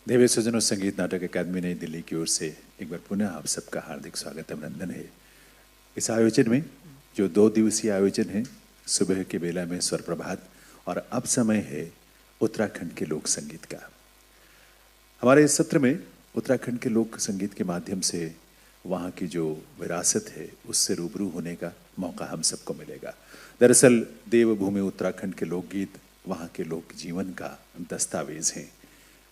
देवी सजनों संगीत नाटक अकादमी नई दिल्ली की ओर से एक बार पुनः आप सबका हार्दिक स्वागत अभिनंदन है। इस आयोजन में जो 2 दिवसीय आयोजन है, सुबह के बेला में स्वर प्रभात और अब समय है उत्तराखंड के लोक संगीत का। हमारे इस सत्र में उत्तराखंड के लोक संगीत के माध्यम से वहाँ की जो विरासत है उससे रूबरू होने का मौका हम सबको मिलेगा। दरअसल देवभूमि उत्तराखंड के लोकगीत वहाँ के लोक जीवन का दस्तावेज हैं।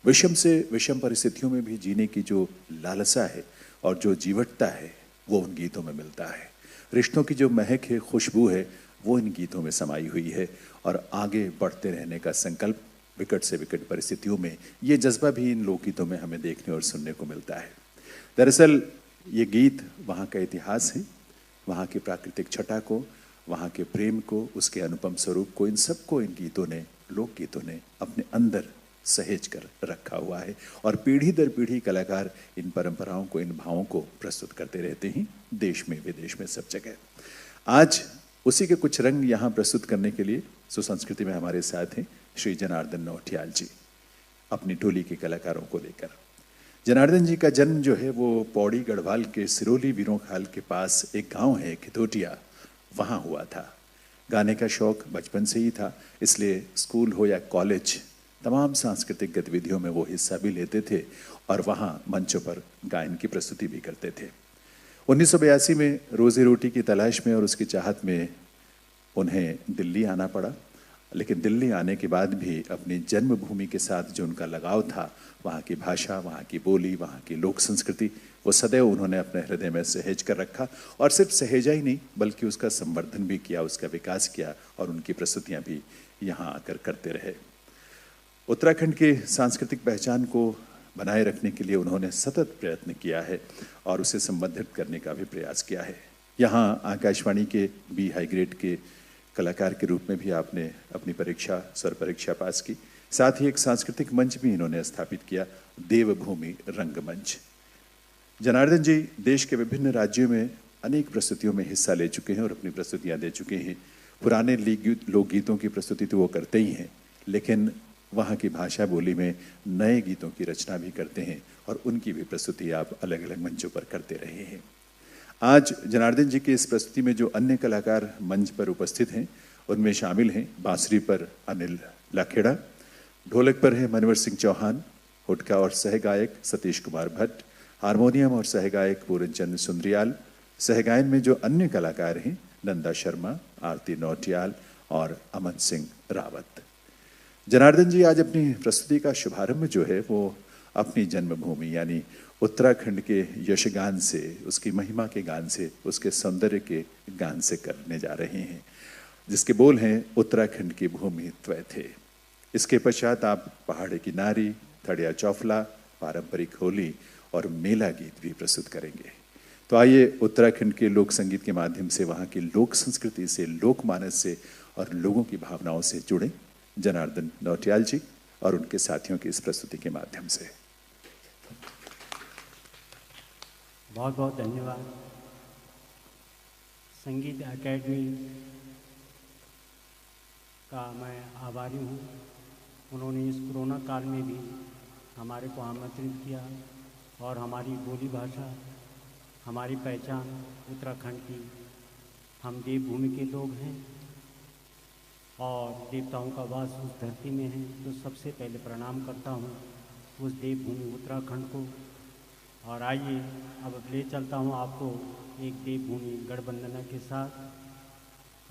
विषम से विषम परिस्थितियों में भी जीने की जो लालसा है और जो जीवटता है वो उन गीतों में मिलता है। रिश्तों की जो महक है, खुशबू है, वो इन गीतों में समाई हुई है और आगे बढ़ते रहने का संकल्प विकट से विकट परिस्थितियों में, ये जज्बा भी इन लोकगीतों में हमें देखने और सुनने को मिलता है। दरअसल ये गीत वहाँ का इतिहास है, वहाँ की प्राकृतिक छटा को, वहाँ के प्रेम को, उसके अनुपम स्वरूप को, इन सबको इन गीतों ने, लोकगीतों ने अपने अंदर सहेज कर रखा हुआ है और पीढ़ी दर पीढ़ी कलाकार इन परंपराओं को, इन भावों को प्रस्तुत करते रहते हैं, देश में विदेश में सब जगह। आज उसी के कुछ रंग यहाँ प्रस्तुत करने के लिए सुसंस्कृति में हमारे साथ हैं श्री जनार्दन नौटियाल जी, अपनी टोली के कलाकारों को लेकर। जनार्दन जी का जन्म जो है वो पौड़ी गढ़वाल के सिरोली वीरोंखाल के पास एक गांव है खितोटिया, वहाँ हुआ था। गाने का शौक बचपन से ही था, इसलिए स्कूल हो या कॉलेज तमाम सांस्कृतिक गतिविधियों में वो हिस्सा भी लेते थे और वहाँ मंचों पर गायन की प्रस्तुति भी करते थे। 1982 में रोजी रोटी की तलाश में और उसकी चाहत में उन्हें दिल्ली आना पड़ा, लेकिन दिल्ली आने के बाद भी अपनी जन्मभूमि के साथ जो उनका लगाव था, वहाँ की भाषा, वहाँ की बोली, वहाँ की लोक संस्कृति, वो सदैव उन्होंने अपने हृदय में सहेज कर रखा और सिर्फ सहेजा ही नहीं बल्कि उसका संवर्धन भी किया, उसका विकास किया और उनकी प्रस्तुतियाँ भी यहाँ आकर करते रहे। उत्तराखंड की सांस्कृतिक पहचान को बनाए रखने के लिए उन्होंने सतत प्रयत्न किया है और उसे संवर्धित करने का भी प्रयास किया है। यहाँ आकाशवाणी के बी हाई ग्रेड के कलाकार के रूप में भी आपने अपनी परीक्षा, स्वर परीक्षा पास की। साथ ही एक सांस्कृतिक मंच भी इन्होंने स्थापित किया, देवभूमि रंगमंच। जनार्दन जी देश के विभिन्न राज्यों में अनेक प्रस्तुतियों में हिस्सा ले चुके हैं और अपनी प्रस्तुतियाँ दे चुके हैं। पुराने लोकगीतों की प्रस्तुति तो वो करते ही हैं, लेकिन वहाँ की भाषा बोली में नए गीतों की रचना भी करते हैं और उनकी भी प्रस्तुति आप अलग अलग मंचों पर करते रहे हैं। आज जनार्दन जी की इस प्रस्तुति में जो अन्य कलाकार मंच पर उपस्थित हैं उनमें शामिल हैं बांसुरी पर अनिल लाखेड़ा, ढोलक पर है मनोहर सिंह चौहान, हुडका और सहगायक सतीश कुमार भट्ट, हारमोनियम और सहगायक पूरनचंद सुंदरियाल, सहगायन में जो अन्य कलाकार हैं नंदा शर्मा, आरती नौटियाल और अमन सिंह रावत। जनार्दन जी आज अपनी प्रस्तुति का शुभारंभ जो है वो अपनी जन्मभूमि यानी उत्तराखंड के यशगान से, उसकी महिमा के गान से, उसके सौंदर्य के गान से करने जा रहे हैं, जिसके बोल हैं उत्तराखंड की भूमि त्वय थे। इसके पश्चात आप पहाड़ की नारी, थड़िया चौफला, पारंपरिक होली और मेला गीत भी प्रस्तुत करेंगे। तो आइए उत्तराखंड के लोक संगीत के माध्यम से वहाँ की लोक संस्कृति से, लोकमानस से और लोगों की भावनाओं से जुड़े जनार्दन नौटियाल जी और उनके साथियों की इस प्रस्तुति के माध्यम से। बहुत बहुत धन्यवाद। संगीत एकेडमी का मैं आभारी हूँ। उन्होंने इस कोरोना काल में भी हमारे को आमंत्रित किया और हमारी बोली भाषा, हमारी पहचान उत्तराखंड की, हम देवभूमि के लोग हैं और देवताओं का वास उस धरती में है, तो सबसे पहले प्रणाम करता हूँ उस देवभूमि उत्तराखंड को। और आइए अब ले चलता हूँ आपको एक देवभूमि गढ़वंदना के साथ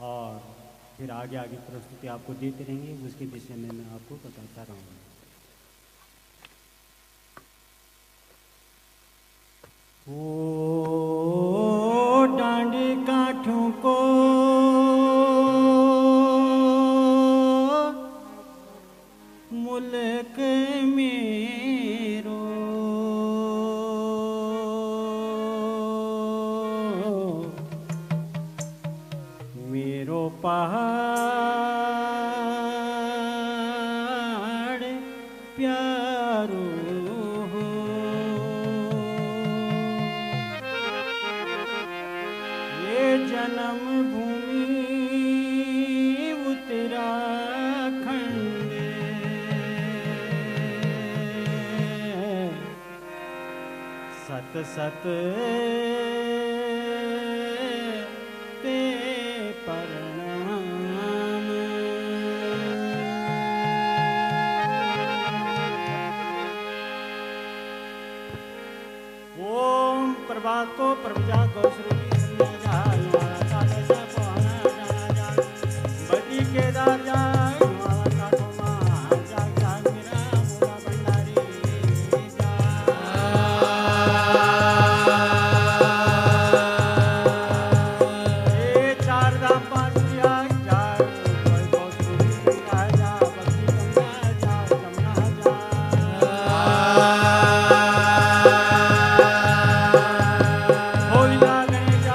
और फिर आगे आगे प्रस्तुति आपको देते रहेंगे, उसके विषय में मैं आपको बताता रहूँगा। ओ डांडी काठों को मुल्क मेरो मेरो पहाड़ प्यारो हो, ये जन्म भूमि उत्तराखंड सत सत ते प्रणाम। ओम प्रभात को प्रभुजा को श्रुति सुनिया जाय माला काले से पहुना जाना जाय बदी केदार जाय माला काठो मां जाग जाग मेरा मोला भंडारी जाय। ए चार धाम पांच जाय जाय कोई को श्रुति जाय जा बदी गंगा जाय जमुना जाय। होलिका गणेश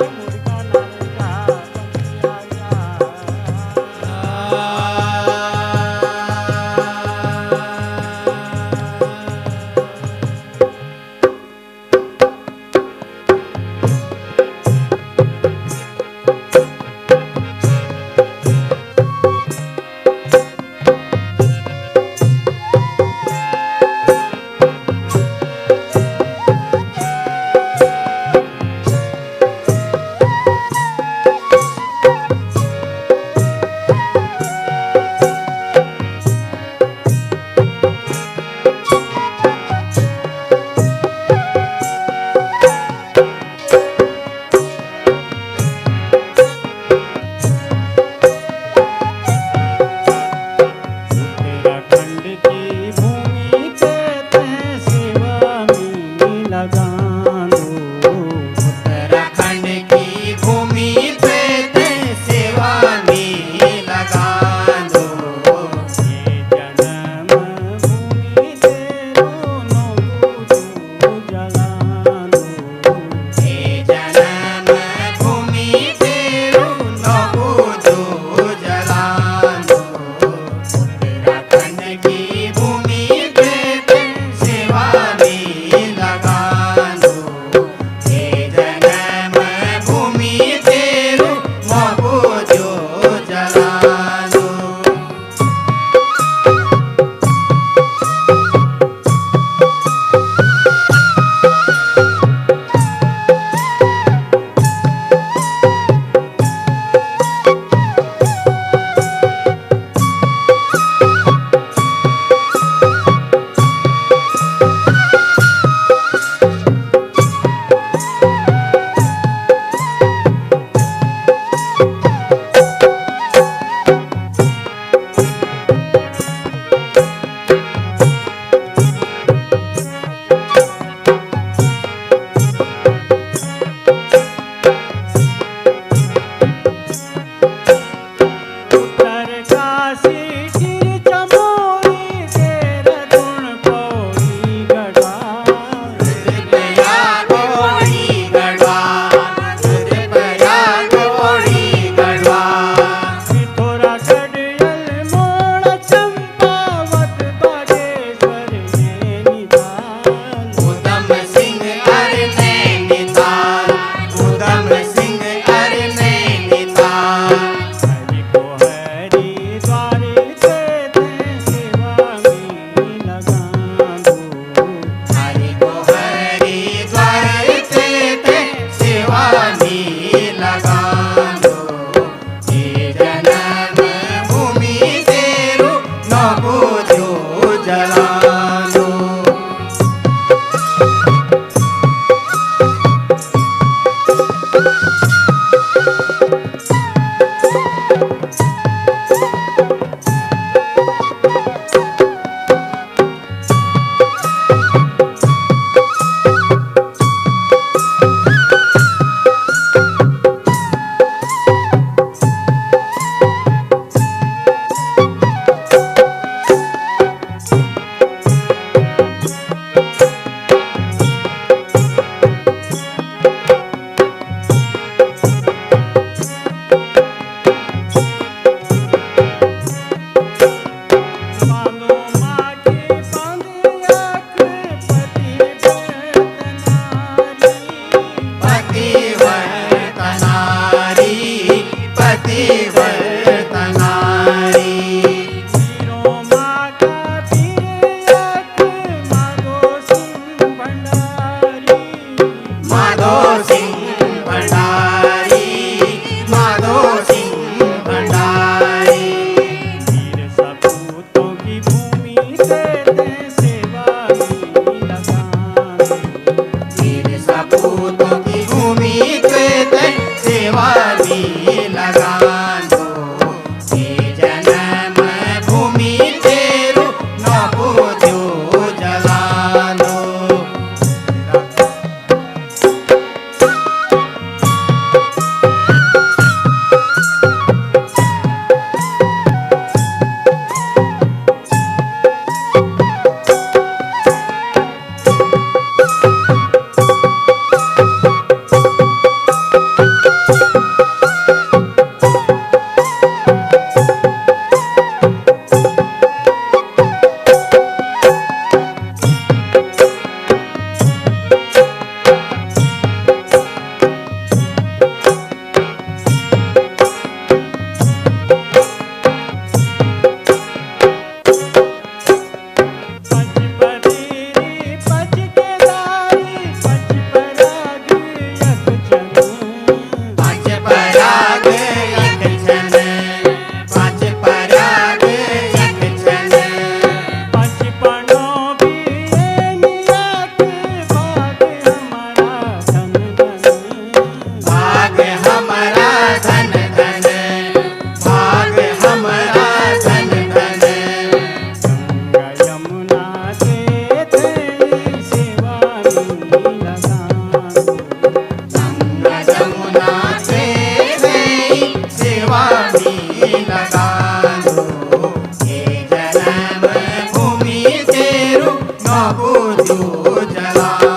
जला